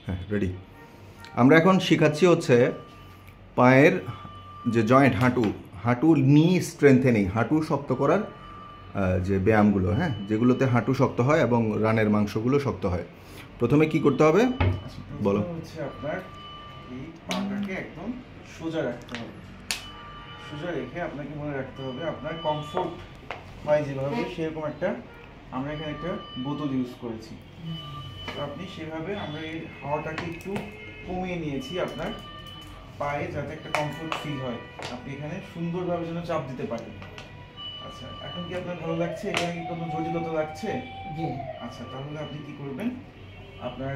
হ্যাঁ রেডি। আমরা এখন শেখাচ্ছি হচ্ছে পায়ের যে জয়েন্ট হাঁটু নি স্ট্রেংথেনিং, হাঁটু শক্ত করার যে ব্যায়ামগুলো, হ্যাঁ, যেগুলোতে হাঁটু শক্ত হয় এবং রানের মাংসগুলো শক্ত হয়। প্রথমে কি করতে হবে বলো? হচ্ছে আপনার এই পাটাকে একদম সোজা রাখতে হবে। সোজা রেখে আপনাকে মনে রাখতে হবে আপনার কমফোর্ট হয় যেভাবে সেরকম একটা, আমরা এখানে একটা বোতল ইউজ করেছি, তো আপনি সেভাবে আমরা এই হাওয়াটাকে একটু কমিয়ে নিয়েছি আপনার পায়ে, যাতে একটা কমফোর্ট ফিল হয়, আপনি এখানে সুন্দরভাবে যেন চাপ দিতে পারেন। আচ্ছা, এখন কি আপনার ভালো লাগছে? এখানে কি কোনো জটিলতা লাগছে? আচ্ছা, তাহলে আপনি কি করবেন, আপনার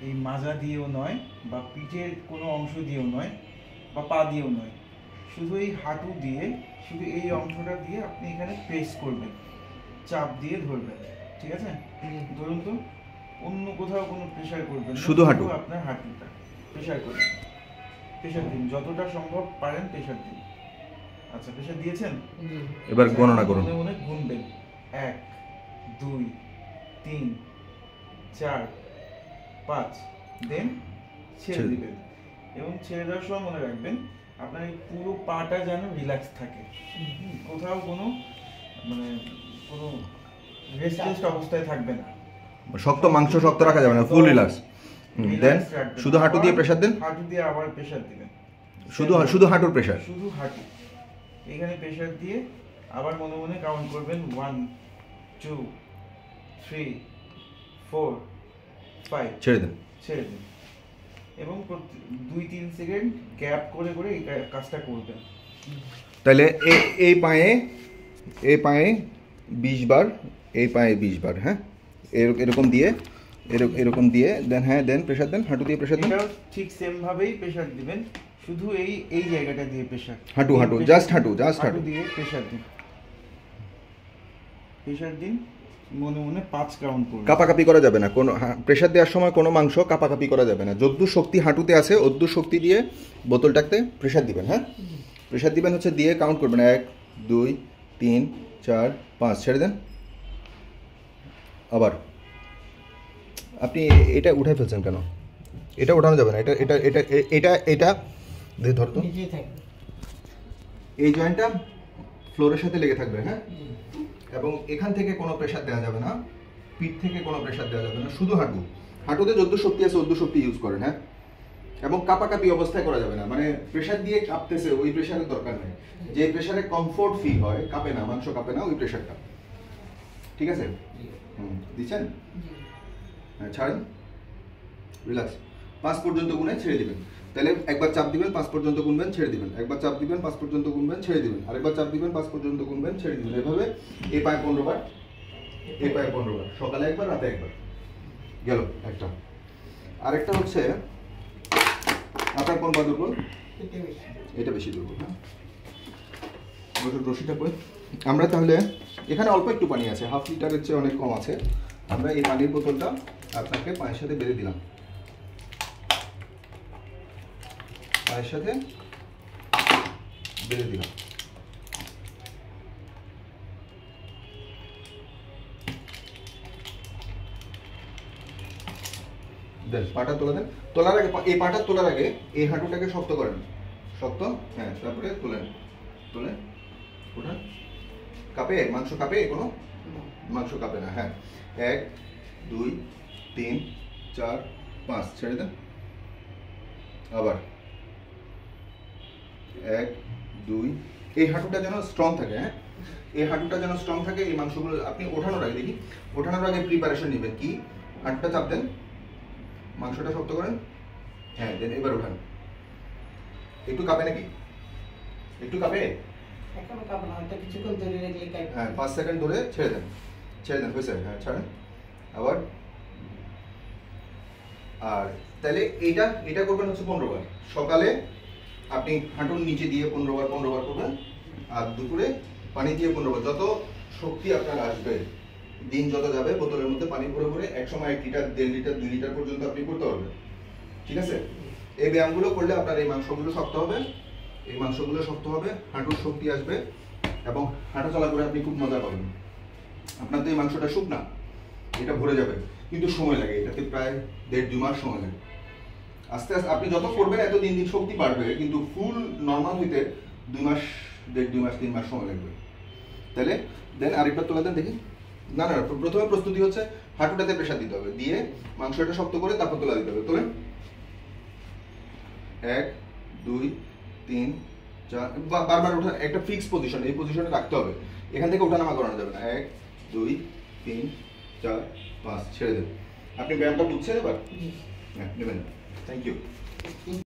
এই মাজা দিয়েও নয় বা পিঠের কোনো অংশ দিয়েও নয় বা পা দিয়েও নয়, শুধু এই হাঁটু দিয়ে, শুধু এই অংশটা দিয়ে আপনি এখানে প্রেস করবেন, চাপ দিয়ে ধরবেন। ঠিক আছে? ধরুন তো, অন্য কোথাও কোনো প্রেসার করবেন না, শুধু হাঁটু, আপনার হাঁটুটা প্রেসার করবেন। প্রেসার দিন, যতটা সম্ভব পারেন প্রেসার দিন। আচ্ছা, প্রেসার দিয়েছেন? এবার গণনা করুন। মনে মনে গুনবেন, 1 2 3 4 5, দেন ছেড়ে দিবেন। এবং ছেড়ে দেওয়ার সময় মনে রাখবেন আপনার এই পুরো পাটা যেন রিল্যাক্স থাকে, কোথাও কোনো মানে কোনো রেস্টলেস অবস্থায় থাকবে না, শক্ত মাংস শক্ত রাখা যাবে না, ফুল রিল্যাক্স। দেন শুধু হাঁটু দিয়ে প্রেসার দেন, হাঁটু দিয়ে আবার প্রেসার দিবেন, শুধু হাঁটুর প্রেসার, শুধু হাঁটু এখানে প্রেসার দিয়ে আবার মনে মনে কাউন্ট করবেন, 1 2 3 4 5, ছেড়ে দেন, ছেড়ে দিন। এবং 2-3 সেকেন্ড গ্যাপ করে করে এই কাজটা করবেন। তাহলে এই পায়ে 20 বার, এই পায়ে 20 বার, হ্যাঁ, এরকম দিয়ে দেন, হ্যাঁ, দেন প্রেসার দেন, হাঁটু দিয়ে প্রেসার দেন। এটাও ঠিক সেম ভাবেই প্রেসার দিবেন, শুধু এই জায়গাটা দিয়ে প্রেসার, হাঁটু জাস্ট হাঁটু দিয়ে প্রেসার দিন, প্রেসার দিন, মনে মনে 5 কাউন্ট করুন। কাপাকাপি করা যাবে না, কোনো প্রেসার দেওয়ার সময় কোনো মাংস কাপাকাপি করা যাবে না। যদ্দূর শক্তি হাঁটুতে আছে অদ্দূর শক্তি দিয়ে বোতলটাতে প্রেসার দিবেন, হ্যাঁ, প্রেসার দিবেন হচ্ছে, দিয়ে কাউন্ট করবেন 1 2 3 4 5, ছেড়ে দেন। আবার আপনি এটা উঠে ফেলছেন কেন? এটা ওঠানো যাবে না, এটা এটা এটা এটা এটা দিয়ে ধরতো, এই জয়েন্টটা ফ্লোরের সাথে লেগে থাকবে, হ্যাঁ, এবং এখান থেকে কোনো প্রেসার দেওয়া যাবে না, পিঠ থেকে কোনো প্রেসার দেওয়া যাবে না, শুধু হাঁটুতে যদ্দূর শক্তি আছে অদ্দূর শক্তি ইউজ করেন, হ্যাঁ, এবং কাপাকাপি অবস্থায় করা যাবে না, মানে প্রেসার দিয়ে কাঁপতেছে ওই প্রেসারের দরকার নেই, যে প্রেসারে কমফোর্ট ফিল হয়, কাঁপে না, মাংস কাঁপে না, ওই প্রেসারটা। ঠিক আছে? দিচ্ছেন? হ্যাঁ, ছাড়েন, রিল্যাক্স। 5 পর্যন্ত গুনে ছেড়ে দিবেন। তাহলে একবার চাপ দিবেন, 5 পর্যন্ত গুনবেন, ছেড়ে দিবেন, একবার চাপ দিবেন, 5 পর্যন্ত গুনবেন, ছেড়ে দিবেন, আরেকবার চাপ দিবেন, 5 পর্যন্ত গুনবেন, ছেড়ে দিবেন। এভাবে এই পায়ে 15 বার, এই পায়ে 15 বার, সকালে একবার, রাতে একবার, গেল একটা। আরেকটা হচ্ছে আপনার কোন পা দুর্বল? এটা বেশি দুর্বল, হ্যাঁ, রশিটা করে আমরা তাহলে এখানে অল্প একটু পানি আছে, হাফ লিটারের চেয়ে অনেক কম আছে। আমরা এই পানির বোতলটা আপনাকে পায়ের সাথে বেঁধে দিলাম, পায়ের সাথে বেঁধে দিলাম। দেন পাটা তোলা দেন, তোলার আগে এই পাটা তোলার আগে এই হাঁটুটাকে শক্ত করেন, শক্ত, হ্যাঁ, তারপরে তোলেন, ওঠান। কাঁপে মাংস? কাঁপে কোনো মাংস? কাঁপে না, হ্যাঁ। 1 2 3 4 5, ছেড়ে দেন। আবার 1 2, এই হাঁটুটা যেন স্ট্রং থাকে, হ্যাঁ, এই হাঁটুটা যেন স্ট্রং থাকে। এই মাংসগুলো আপনি ওঠানোর আগে, দেখি ওঠানোর আগে প্রিপারেশন নেবেন কি, হাঁটুটা চাপ দেন, মাংসটা শক্ত করেন, হ্যাঁ, দেন এবার ওঠান। একটু কাঁপে নাকি? একটু কাঁপে? হ্যাঁ, 5 সেকেন্ড ধরে ছেড়ে দেন, হয়েছে, হ্যাঁ, ছাড়েন। আবার, আর তাহলে এটা করবেন হচ্ছে 15 বার। সকালে আপনি হাঁটুর নিচে দিয়ে 15 বার করবেন, আর দুপুরে পানি দিয়ে 15 বার। যত শক্তি আপনার আসবে, দিন যত যাবে, বোতলের মধ্যে পানি ভরে এক সময় 1 লিটার 1.5 লিটার 2 লিটার পর্যন্ত আপনি করতে পারবেন। ঠিক আছে? এই ব্যায়ামগুলো করলে আপনার এই মাংসগুলো শক্ত হবে, হাঁটুর শক্তি আসবে, এবং হাঁটা চলা করে আপনি খুব মজা পাবেন। আপনার তো এই মাংসটা শুকনা, এটা ভরে যাবে, কিন্তু সময় লাগে, এটাতে প্রায় 1.5-2 মাস সময় লাগে। আস্তে আস্তে আপনি যত করবেন এত দিন দিন শক্তি বাড়বে, কিন্তু ফুল নর্মাল হইতে 2 মাস, 1.5 2 মাস 3 মাস সময় লাগবে। তাহলে দেন আরেকবার তোলা দেন দেখি। না না, প্রথমে প্রস্তুতি হচ্ছে হাঁটুটাতে প্রেসার দিতে হবে, দিয়ে মাংসটা শক্ত করে তারপর তোলা দিতে হবে। তোলেন 1 2 3 4, বারবার ওঠা, একটা ফিক্স পজিশন, এই পজিশনে রাখতে হবে, এখান থেকে ওঠানামা করানো যাবে না। 1 2 3 4 5, ছেড়ে দেন। আপনি ব্যায়ামটা বুঝছেন এবার? হ্যাঁ, নেবেন। Thank you.